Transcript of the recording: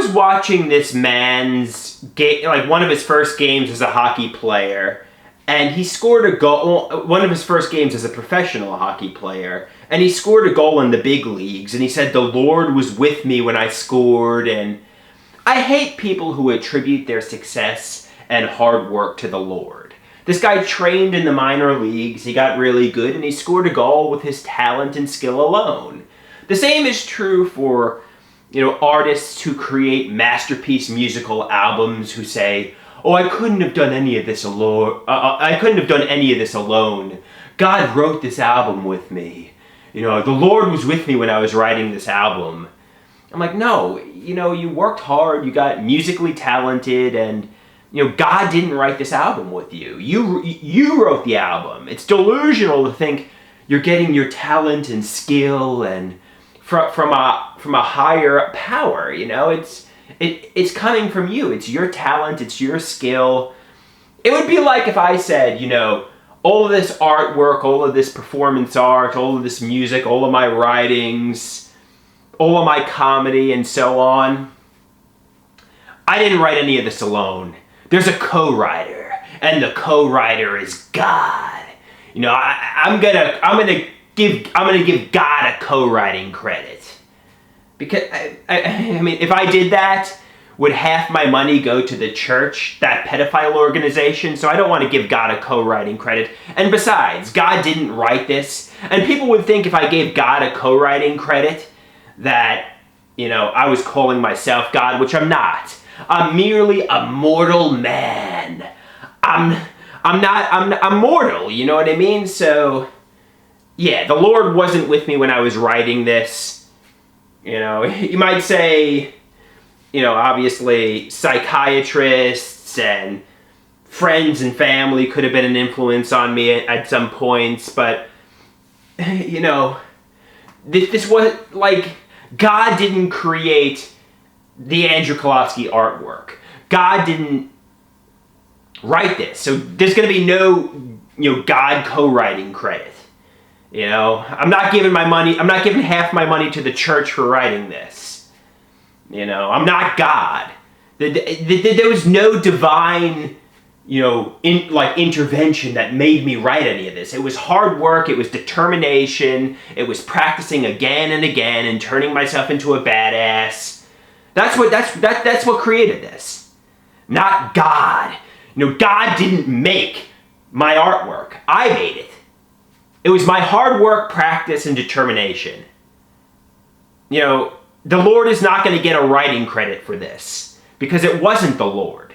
was watching this man's game, like one of his first games as a hockey player, and he scored a goal, one of his first games as a professional hockey player, and he scored a goal in the big leagues, and he said, "The Lord was with me when I scored," and I hate people who attribute their success and hard work to the Lord. This guy trained in the minor leagues, he got really good, and he scored a goal with his talent and skill alone. The same is true for, artists who create masterpiece musical albums who say, "Oh, I couldn't have done any of this alone. I couldn't have done any of this alone. God wrote this album with me. The Lord was with me when I was writing this album." I'm like, no, you worked hard, you got musically talented, and God didn't write this album with you. You wrote the album. It's delusional to think you're getting your talent and skill and from a higher power. It's coming from you. It's your talent. It's your skill. It would be like if I said, all of this artwork, all of this performance art, all of this music, all of my writings, all of my comedy, and so on. I didn't write any of this alone. There's a co-writer, and the co-writer is God. I'm gonna give God a co-writing credit, because I mean, if I did that, would half my money go to the church, that pedophile organization? So I don't want to give God a co-writing credit. And besides, God didn't write this, and people would think if I gave God a co-writing credit that I was calling myself God, which I'm not. I'm merely a mortal man. I'm mortal, you know what I mean? So, yeah, the Lord wasn't with me when I was writing this. You might say, obviously psychiatrists and friends and family could have been an influence on me at some points, but, this was, God didn't create the Andrew Kolofsky artwork. God didn't write this. So there's going to be no, God co-writing credit. I'm not giving half my money to the church for writing this. I'm not God. There was no divine, intervention that made me write any of this. It was hard work, it was determination, it was practicing again and again and turning myself into a badass. That's what created this. Not God. God didn't make my artwork. I made it. It was my hard work, practice, and determination. The Lord is not going to get a writing credit for this, because it wasn't the Lord.